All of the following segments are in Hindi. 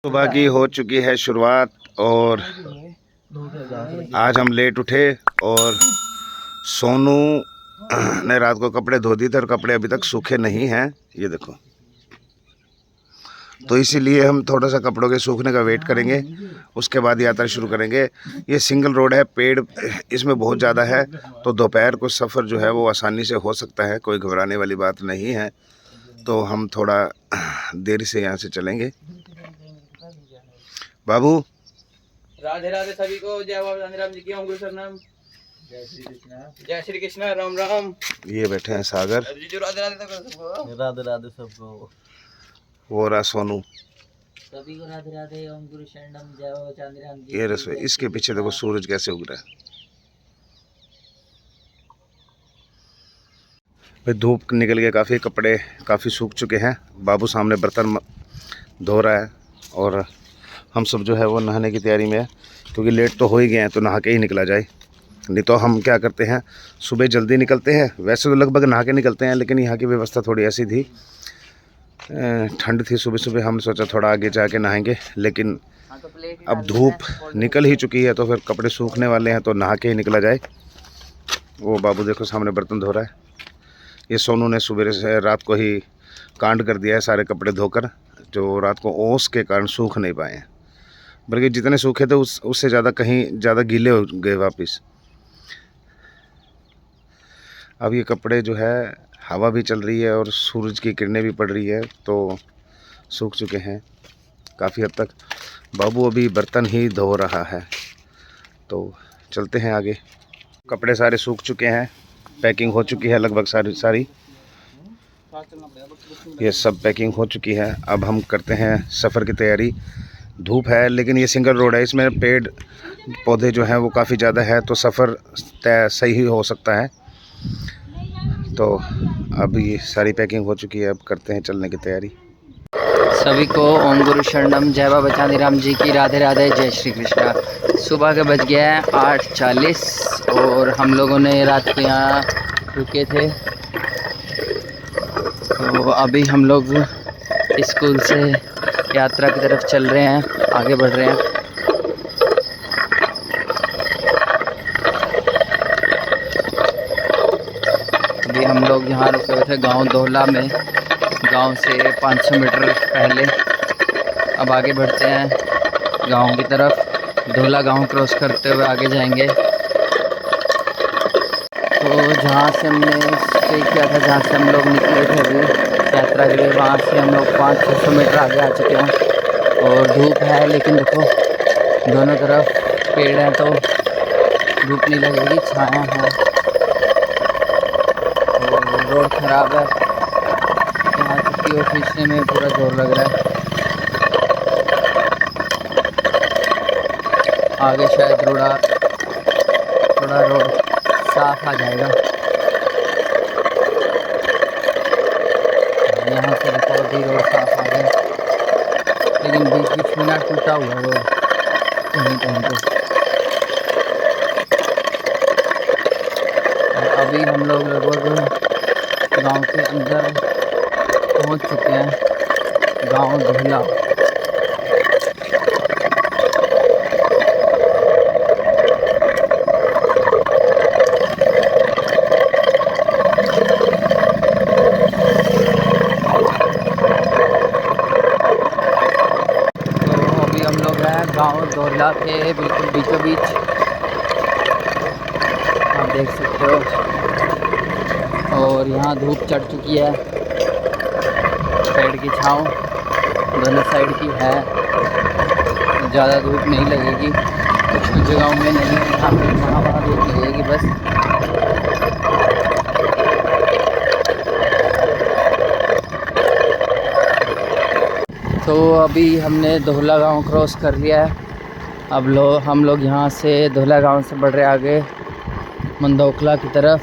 सुबह की हो चुकी है शुरुआत और आज हम लेट उठे और सोनू ने रात को कपड़े धो दिए थे और कपड़े अभी तक सूखे नहीं हैं, ये देखो। तो इसीलिए हम थोड़ा सा कपड़ों के सूखने का वेट करेंगे, उसके बाद यात्रा शुरू करेंगे। ये सिंगल रोड है, पेड़ इसमें बहुत ज़्यादा है, तो दोपहर को सफ़र जो है वो आसानी से हो सकता है, कोई घबराने वाली बात नहीं है। तो हम थोड़ा देर से यहाँ से चलेंगे। बाबू राधे राधे सभी को, जय बाबा राम जी की, ओम गुरु शरणम, जय श्री कृष्ण, राम राम। ये बैठे हैं सागर, राधे राधे सबको, वो रहा सोनू, सभी को राधे राधे, ओम गुरु शरणम, जय बाबा राम जी। ये रसोई। इसके पीछे देखो सूरज कैसे उग रहा है। भाई धूप निकल के काफ़ी कपड़े काफ़ी सूख चुके हैं। बाबू सामने बर्तन धो रहा है और हम सब जो है वो नहाने की तैयारी में है, क्योंकि लेट तो हो ही गए हैं, तो नहा के ही निकला जाए। नहीं तो हम क्या करते हैं, सुबह जल्दी निकलते हैं, वैसे तो लगभग नहा के निकलते हैं, लेकिन यहाँ की व्यवस्था थोड़ी ऐसी थी, ठंड थी सुबह सुबह, हम सोचा थोड़ा आगे जाके नहाएंगे, लेकिन अब धूप निकल ही चुकी है, तो फिर कपड़े सूखने वाले हैं, तो नहा के ही निकला जाए। वो बाबू देखो सामने बर्तन धो रहा है। ये सोनू ने सुबह से रात को ही कांड कर दिया है सारे कपड़े धोकर, जो रात को ओस के कारण सूख नहीं पाए हैं, बल्कि जितने सूखे थे उससे ज़्यादा कहीं ज़्यादा गीले हो गए वापस। अब ये कपड़े जो है, हवा भी चल रही है और सूरज की किरणें भी पड़ रही है, तो सूख चुके हैं काफ़ी हद तक। बाबू अभी बर्तन ही धो रहा है, तो चलते हैं आगे। कपड़े सारे सूख चुके हैं, पैकिंग हो चुकी है लगभग सारी। ये सब पैकिंग हो चुकी है। अब हम करते हैं सफ़र की तैयारी। धूप है, लेकिन ये सिंगल रोड है, इसमें पेड़ पौधे जो हैं वो काफ़ी ज़्यादा है, तो सफ़र सही ही हो सकता है। तो अब ये सारी पैकिंग हो चुकी है, अब करते हैं चलने की तैयारी। सभी को ओम गुरु शरणम, जय बाबा राम जी की, राधे राधे, जय श्री कृष्ण। सुबह के बज गया है 8:40 और हम लोगों ने रात को यहाँ रुके थे, तो अभी हम लोग स्कूल से यात्रा की तरफ चल रहे हैं, आगे बढ़ रहे हैं। अभी हम लोग यहाँ रुके हुए थे गांव दोहला में, गांव से 500 मीटर पहले। अब आगे बढ़ते हैं गांव की तरफ, दोहला गांव क्रॉस करते हुए आगे जाएंगे। तो जहाँ से हमने स्टे किया था, जहाँ से हम लोग निकले थे अभी यात्रा के लिए, वहाँ से हम लोग 500-600 मीटर आगे आ चुके हैं। और धूप है, लेकिन देखो दोनों तरफ पेड़ हैं, तो धूप नहीं लगेगी, छाया है। और रोड ख़राब है, यहाँ छुट्टी और खींचने में पूरा जोर लग रहा है। आगे शायद थोड़ा रोड साफ आ जाएगा। यहाँ से देखो अभी रोड साफ आ गया, लेकिन बीच में ना टूटा हुआ है रोड कहीं पे। अभी हम लोग लगभग गांव के अंदर पहुंच चुके हैं, गांव दोहला। गांव दोहला के बिल्कुल बीचों बीच, आप देख सकते हो। और यहाँ धूप चढ़ चुकी है, पेड़ की छाँव दोनों साइड की है, ज़्यादा धूप नहीं लगेगी। कुछ जगहों में नहीं है, यहाँ पे वहाँ धूप लगेगी बस। तो अभी हमने दोहला गांव क्रॉस कर लिया है। अब हम लोग यहाँ से दोहला गांव से बढ़ रहे आगे मंदोखला की तरफ।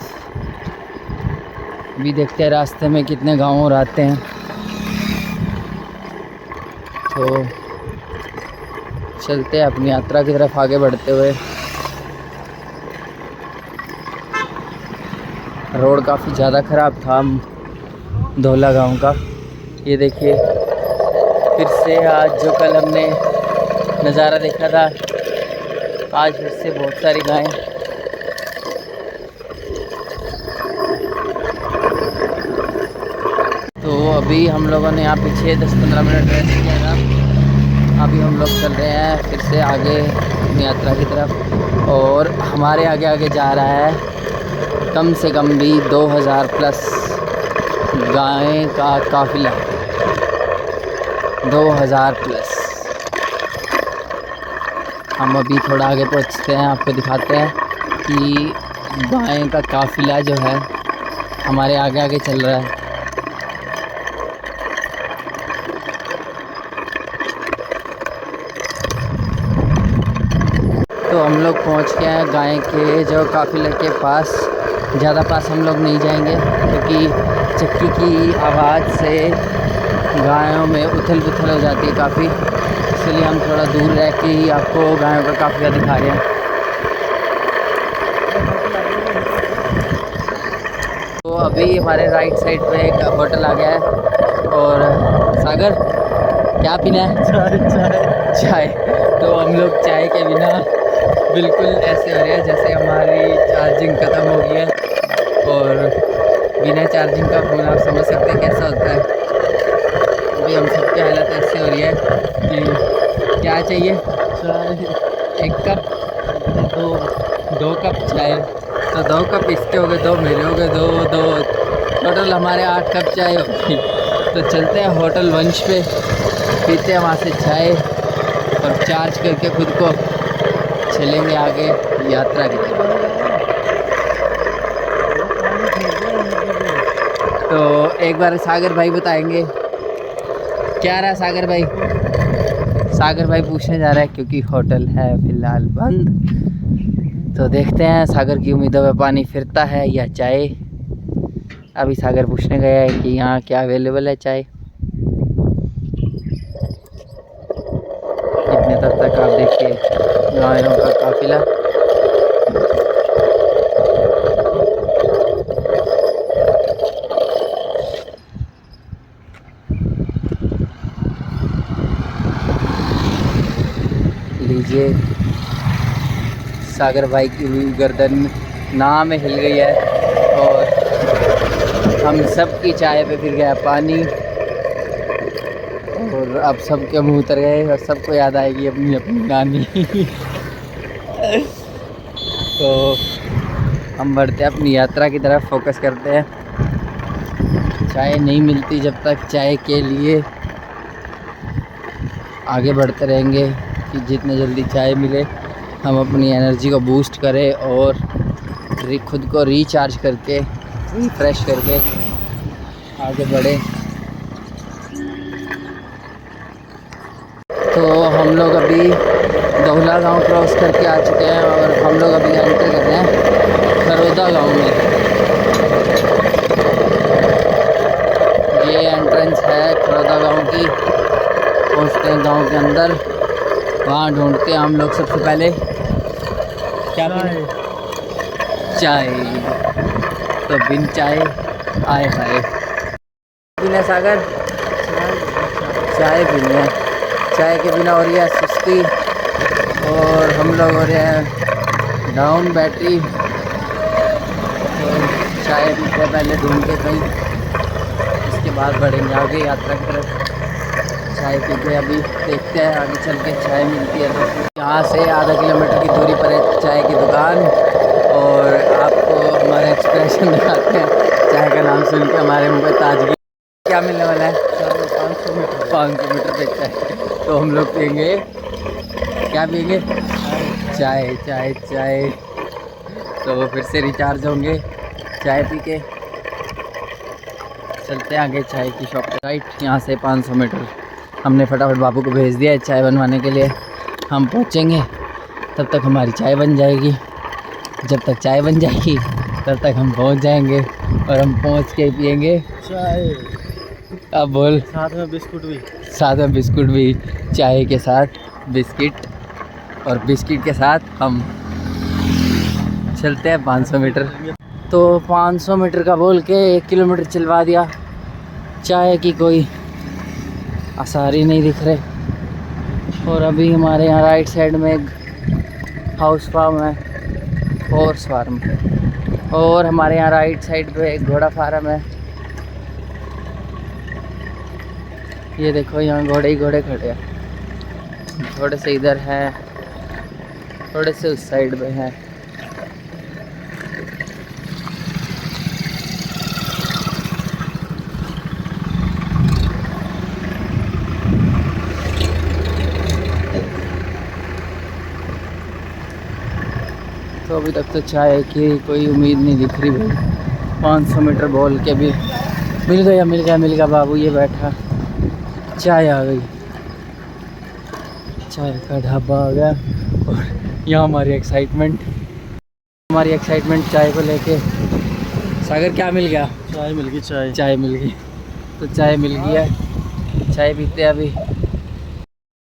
अभी देखते हैं रास्ते में कितने गांव और आते हैं, तो चलते हैं अपनी यात्रा की तरफ आगे बढ़ते हुए। रोड काफ़ी ज़्यादा ख़राब था दोहला गांव का, ये देखिए फिर से आज जो कल हमने नज़ारा देखा था, आज फिर से बहुत सारी गायें। तो अभी हम लोगों ने यहाँ पीछे 10-15 मिनट रेस्ट किया था। अभी हम लोग चल रहे हैं फिर से आगे अपनी यात्रा की तरफ, और हमारे आगे आगे जा रहा है कम से कम भी 2000 प्लस गायें का काफिला। 2000 प्लस। हम अभी थोड़ा आगे पहुँचते हैं, आपको दिखाते हैं कि गायें का काफिला जो है हमारे आगे आगे चल रहा है। तो हम लोग पहुंच गए हैं गाय के जो काफिले के पास। ज़्यादा पास हम लोग नहीं जाएंगे क्योंकि चक्की की आवाज़ से गायों में उथल पुथल हो जाती है काफ़ी, इसलिए हम थोड़ा दूर रह के ही आपको गायों का काफिला दिखा रहे हैं। तो अभी हमारे राइट साइड पे एक होटल आ गया है। और सागर क्या पीना है? चाय। तो हम लोग चाय के बिना बिल्कुल ऐसे हो रहे हैं जैसे हमारी चार्जिंग ख़त्म हो गई है, और बिना चार्जिंग का फ़ोन आप समझ सकते हैं कैसा होता है। अभी हम सबकी हालत ऐसे हो रही है कि क्या चाहिए? चाय 1 कप, 2 कप चाय। तो 2 कप इसके हो गए, 2 मेरे हो गए, 2 टोटल हमारे 8 कप चाय होगी। तो चलते हैं होटल वंश पे, पीते हैं वहाँ से चाय और चार्ज करके खुद को चलेंगे आगे यात्रा की तरफ। तो एक बार सागर भाई बताएंगे क्या रहा। सागर भाई पूछने जा रहा है क्योंकि होटल है फ़िलहाल बंद। तो देखते हैं सागर की उम्मीदों में पानी फिरता है या चाय। अभी सागर पूछने गया है कि यहाँ क्या अवेलेबल है चाय। इतने तक आप देखिए गायों का काफिला। लीजिए, सागर भाई की गर्दन नाव में हिल गई है और हम सब की चाय पे फिर गया पानी, और अब सबके मुंह उतर गए और सबको याद आएगी अपनी अपनी नानी। तो हम बढ़ते हैं अपनी यात्रा की तरफ, फोकस करते हैं। चाय नहीं मिलती जब तक, चाय के लिए आगे बढ़ते रहेंगे कि जितने जल्दी चाय मिले हम अपनी एनर्जी को बूस्ट करें और खुद को रिचार्ज करके रिफ्रेश करके आगे बढ़ें। तो हम लोग अभी दोहला गांव क्रॉस करके आ चुके हैं और हम लोग अभी एंटर कर रहे हैं खरोदा गांव में। ये एंट्रेंस है खरोदा गांव की। पहुंचते हैं गांव के अंदर, वहाँ ढूंढते हैं हम लोग सबसे पहले क्या चाय। तो बिन चाय आए हाय बिना सागर चाय पीनी है। चाय के बिना हो रही है सुस्ती और हम लोग हो रहे हैं डाउन बैटरी। तो चाय पीते पहले ढूंढ के कहीं, इसके बाद बढ़ेंगे आगे यात्रा की तरफ। चाय पी के अभी देखते हैं आगे चल के चाय मिलती है तो। यहाँ से आधा किलोमीटर की दूरी पर है चाय की दुकान, और आपको हमारे एक्सप्रेशन दिखाते हैं चाय का नाम सुन के हमारे मुँह पे ताजगी। क्या मिलने वाला है? 500 मीटर पे चाय। तो हम लोग पियेंगे, क्या पियेंगे? चाय। तो फिर से रिचार्ज होंगे चाय पी के। चलते हैं आगे चाय की शॉप पे। राइट, यहाँ से 500 मीटर। हमने फटाफट बाबू को भेज दिया है चाय बनवाने के लिए। हम पहुँचेंगे तब तक हमारी चाय बन जाएगी, जब तक चाय बन जाएगी तब तक हम पहुँच जाएंगे, और हम पहुँच के पियेंगे चाय। अब बोल। साथ में बिस्कुट भी। चाय के साथ बिस्किट, और बिस्किट के साथ हम चलते हैं 500 मीटर। तो 500 मीटर का बोल के 1 किलोमीटर चलवा दिया। चाय की कोई आसार ही नहीं दिख रहे। और अभी हमारे यहाँ राइट साइड में एक हाउस फार्म है, हॉर्स फार्म, और हमारे यहाँ राइट साइड पे एक घोड़ा फार्म है। ये देखो यहाँ घोड़े ही घोड़े खड़े हैं, थोड़े से इधर है, थोड़े से उस साइड में है। तो अभी तक तो चाय की कोई उम्मीद नहीं दिख रही भाई। 500 मीटर बोल के भी मिल गया बाबू, ये बैठा, चाय आ गई, चाय का ढाबा आ गया। और यहाँ हमारी एक्साइटमेंट चाय को लेके। सागर क्या मिल गया? चाय मिल गई। चाय मिल गई, तो चाय मिल गई है, चाय पीते हैं अभी।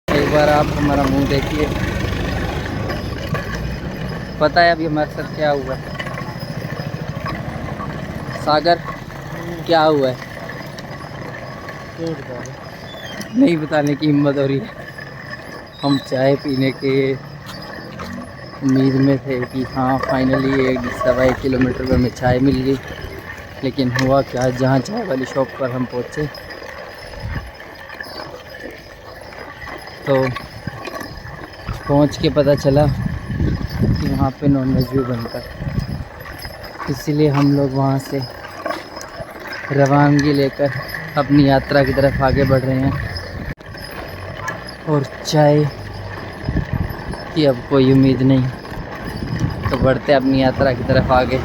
एक बार आप हमारा मुंह देखिए, पता है अभी हमारे साथ क्या हुआ? सागर क्या हुआ है? नहीं बताने की हिम्मत हो रही है। हम चाय पीने के उम्मीद में थे कि हाँ फाइनली 1.25 किलोमीटर में हमें चाय मिल गई, लेकिन हुआ क्या, जहाँ चाय वाली शॉप पर हम पहुँचे तो पहुँच के पता चला कि वहाँ पे नॉनवेज भी बनता है। इसीलिए हम लोग वहाँ से रवानगी लेकर अपनी यात्रा की तरफ आगे बढ़ रहे हैं। और चाय की अब कोई उम्मीद नहीं, तो बढ़ते अपनी यात्रा की तरफ आगे।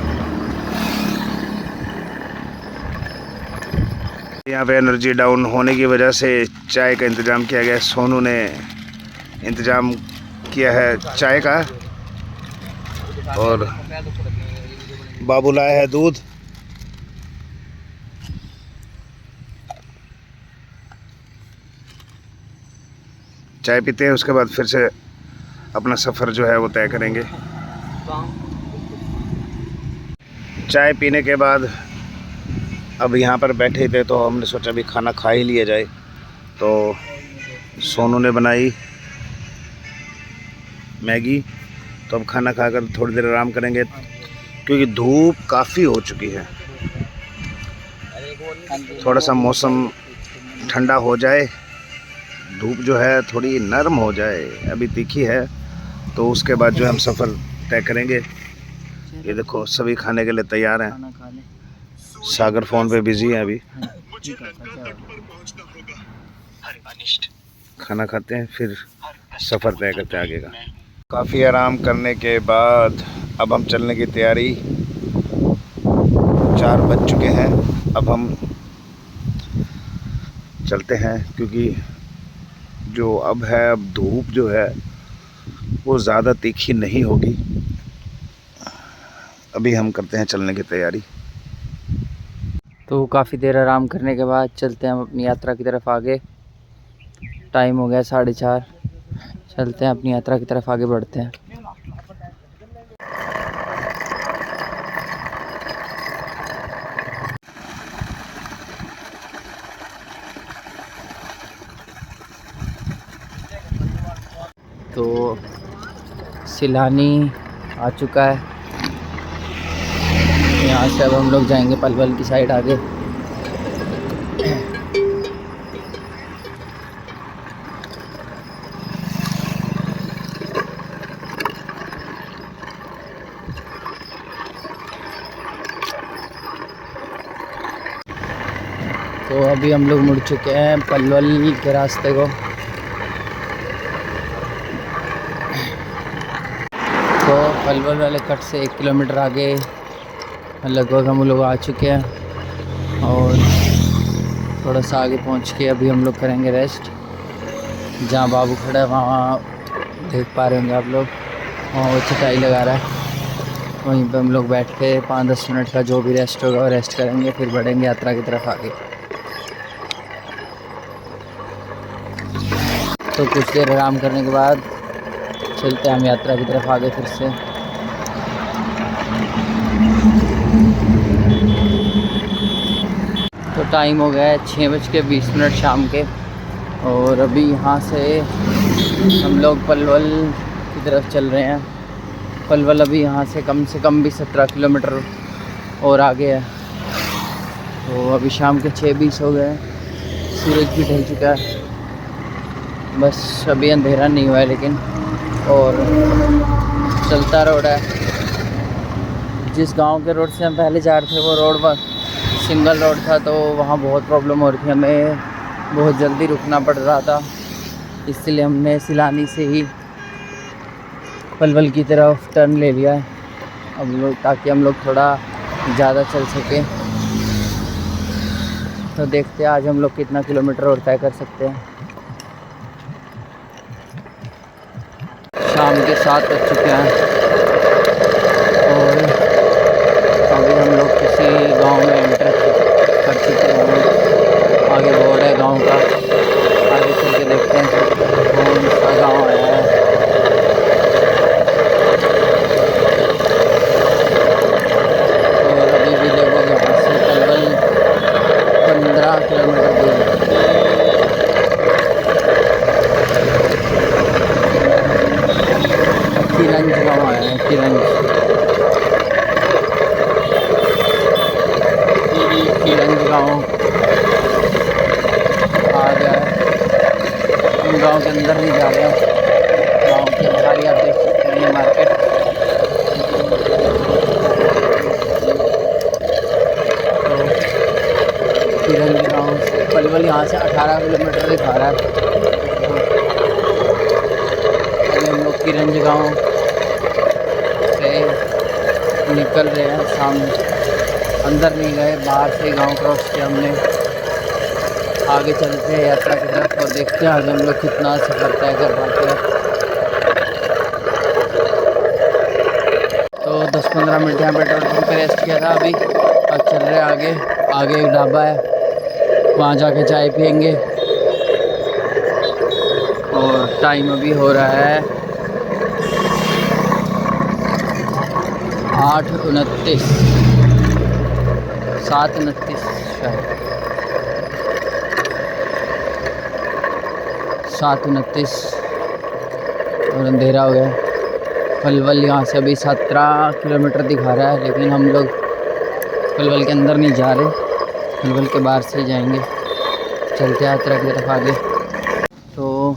यहाँ पे एनर्जी डाउन होने की वजह से चाय का इंतज़ाम किया गया। सोनू ने इंतज़ाम किया है चाय का, और बाबू लाया है दूध। चाय पीते हैं, उसके बाद फिर से अपना सफ़र जो है वो तय करेंगे। चाय पीने के बाद अब यहाँ पर बैठे थे तो हमने सोचा भी खाना खा ही लिया जाए। तो सोनू ने बनाई मैगी, तो अब खाना खाकर थोड़ी देर आराम करेंगे, क्योंकि धूप काफ़ी हो चुकी है। थोड़ा सा मौसम ठंडा हो जाए, धूप जो है थोड़ी नरम हो जाए, अभी तीखी है, तो उसके बाद जो हम सफ़र तय करेंगे। ये देखो सभी खाने के लिए तैयार हैं। सागर फ़ोन पे बिजी है अभी। खाना खाते हैं फिर सफ़र तय करते हैं आगे का। काफ़ी आराम करने के बाद अब हम चलने की तैयारी, 4 बज चुके हैं। अब हम चलते हैं, क्योंकि जो अब है, अब धूप जो है वो ज़्यादा तीखी नहीं होगी। अभी हम करते हैं चलने की तैयारी। तो काफ़ी देर आराम करने के बाद चलते हैं हम अपनी यात्रा की तरफ आगे। टाइम हो गया 4:30, चलते हैं अपनी यात्रा की तरफ आगे बढ़ते हैं। तो सिलानी आ चुका है, यहाँ से अब हम लोग जाएंगे पलवल की साइड आगे। तो अभी हम लोग मुड़ चुके हैं पलवल के रास्ते को। तो पलवल वाले कट से 1 किलोमीटर आगे लगभग हम लोग आ चुके हैं, और थोड़ा सा आगे पहुंच के अभी हम लोग करेंगे रेस्ट। जहां बाबू खड़ा है वहाँ देख पा रहे होंगे आप लोग, वहाँ वो चटाई लगा रहा है, वहीं पे हम लोग बैठ के 5-10 मिनट का जो भी रेस्ट होगा वो रेस्ट करेंगे, फिर बढ़ेंगे यात्रा की तरफ आगे। तो कुछ देर आराम करने के बाद चलते हैं हम यात्रा की तरफ आगे फिर से। तो टाइम हो गया है 6:20 शाम के, और अभी यहाँ से हम लोग पलवल की तरफ चल रहे हैं। पलवल अभी यहाँ से कम भी 17 किलोमीटर और आगे है। तो अभी शाम के 6:20 हो गए, सूरज भी ढल चुका है, बस अभी अंधेरा नहीं हुआ है लेकिन, और चलता रोड है। जिस गांव के रोड से हम पहले जा रहे थे वो रोड सिंगल रोड था, तो वहाँ बहुत प्रॉब्लम हो रही थी, हमें बहुत जल्दी रुकना पड़ रहा था, इसलिए हमने सिलानी से ही पलवल की तरफ टर्न ले लिया है अब लोग, ताकि हम लोग थोड़ा ज़्यादा चल सकें। तो देखते हैं आज हम लोग कितना किलोमीटर और तय कर सकते हैं। शाम के 7 बज चुके हैं और अभी हम लोग किसी गांव में एंटर कर चुके हैं। आगे बोर्ड है गांव का, आगे चल के देखते हैं कौन सा गांव आया है। और अभी भी लगभग यहाँ से पलवल 15 किलोमीटर दूर है। किरंज गाँव आया है, किरंज गाँव आ गया है। हम गाँव के अंदर नहीं जा रहे हैं, गाँव के बाहर ही आप देख सकते हैं ये मार्केट। तो किरंज गाँव से पलवल यहाँ से 18 किलोमीटर दिखा रहा है। तो अभी हम लोग किरंज गाँव से निकल रहे हैं सामने, अंदर नहीं गए, बाहर से गांव क्रॉस किया हमने। आगे चलते हैं यात्रा की तरफ और देखते हैं आज हम लोग कितना सफर तय कर पाते हैं। तो 10-15 मिनट यहाँ पेट्रोल पंप पे रेस्ट किया था, अभी अब चल रहे आगे। आगे एक ढाबा है, वहाँ जाके चाय पियेंगे। और टाइम अभी हो रहा है 8:29, 7:29 शायद, 7:29 और अंधेरा हो गया। पलवल यहाँ से अभी 17 किलोमीटर दिखा रहा है, लेकिन हम लोग पलवल के अंदर नहीं जा रहे, पलवल के बाहर से जाएंगे। चलते यात्रा की तरफ आगे। तो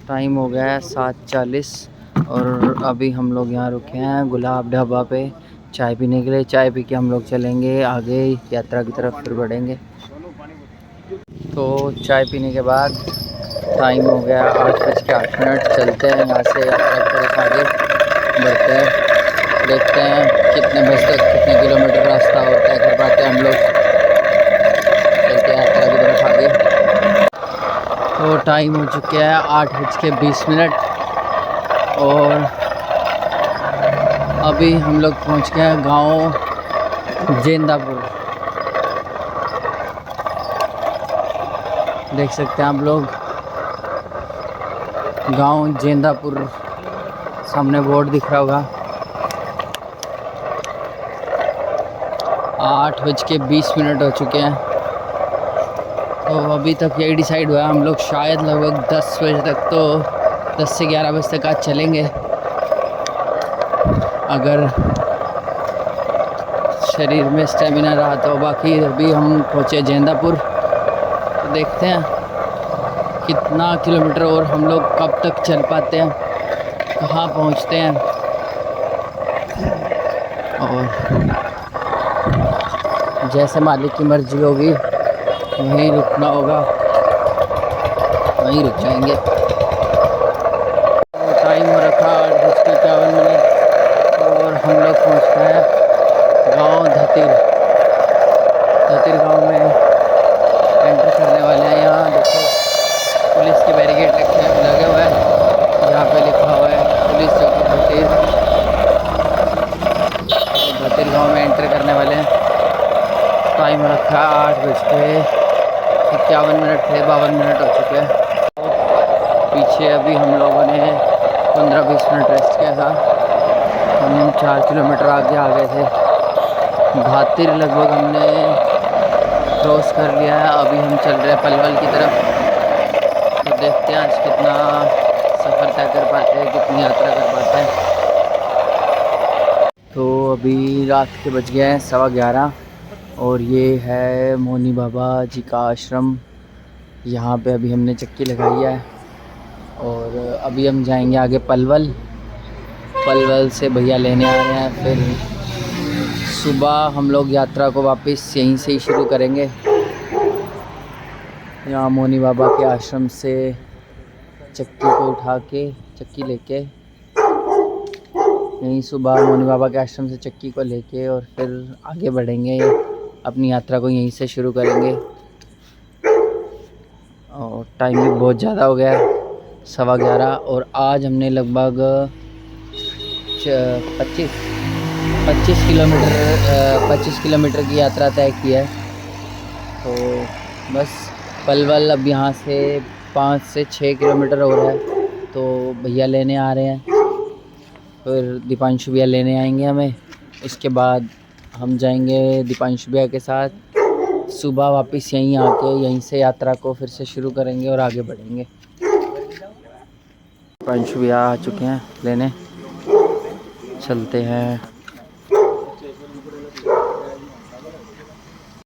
टाइम हो गया है 7:40 और अभी हम लोग यहाँ रुके हैं गुलाब ढाबा पे चाय पीने के लिए। चाय पी के हम लोग चलेंगे आगे यात्रा की तरफ, फिर बढ़ेंगे। तो चाय पीने के बाद टाइम हो गया 8:08। चलते हैं यहाँ से यात्रा की तरफ आगे बढ़ते हैं, देखते हैं कितने बजे तक कितने किलोमीटर रास्ता और तय कर पाते हैं हम लोग। चलते हैं यात्रा की तरफ आगे। तो टाइम हो चुके हैं 8:20 और अभी हम लोग पहुँच गए हैं गांव जेंदापुर। देख सकते हैं आप लोग गांव जेंदापुर, सामने बोर्ड दिख रहा होगा। 8:20 हो चुके हैं। तो अभी तक यही डिसाइड हुआ है हम लोग शायद लगभग 10 बजे तक, तो 10 से 11 बजे तक आज चलेंगे। अगर शरीर में स्टेमिना रहा तो। बाकी अभी हम पहुँचे जेंदापुर, तो देखते हैं कितना किलोमीटर और हम लोग कब तक चल पाते हैं, कहाँ पहुँचते हैं। और जैसे मालिक की मर्ज़ी होगी वहीं रुकना होगा, वहीं रुक जाएंगे। तो टाइम हो रखा 8:51 और हम लोग पहुँच गए हैं गाँव धतिर गाँव में एंटर करने वाले हैं। यहाँ देखो पुलिस के बैरिकेड लगे हुए हैं, यहाँ पे लिखा हुआ है पुलिस चौकी धतिर गाँव में एंटर करने वाले हैं। टाइम रखा 8:51 थे, 52 मिनट हो चुके हैं। पीछे अभी हम लोगों ने 15-20 मिनट रेस्ट किया था। हम 4 किलोमीटर आगे आ गए थे। भातिर लगभग हमने क्रॉस कर लिया है। अभी हम चल रहे हैं पलवल की तरफ। देखते हैं आज कितना सफ़र तय कर पाते हैं, कितनी यात्रा कर पाते हैं। तो अभी रात के बज गए हैं 11:15 और ये है मोनी बाबा जी का आश्रम। यहाँ पे अभी हमने चक्की लगाई है और अभी हम जाएंगे आगे पलवल से भैया लेने आ रहे हैं। फिर सुबह हम लोग यात्रा को वापस यहीं से ही शुरू करेंगे। यहाँ मोनी बाबा के आश्रम से चक्की को उठा के चक्की लेके यहीं सुबह मोनी बाबा के आश्रम से चक्की को लेके और फिर आगे बढ़ेंगे, अपनी यात्रा को यहीं से शुरू करेंगे। और टाइम भी बहुत ज़्यादा हो गया है 11:15 और आज हमने लगभग 25 किलोमीटर की यात्रा तय की है। तो बस पलवल अब यहाँ से 5 से 6 किलोमीटर हो रहा है। तो भैया लेने आ रहे हैं, फिर दीपांशु भैया लेने आएंगे हमें। उसके बाद हम जाएंगे दीपांशु भैया के साथ सुबह वापस यहीं आके यहीं से यात्रा को फिर से शुरू करेंगे और आगे बढ़ेंगे। दीपांशु भैया आ चुके हैं लेने, चलते हैं।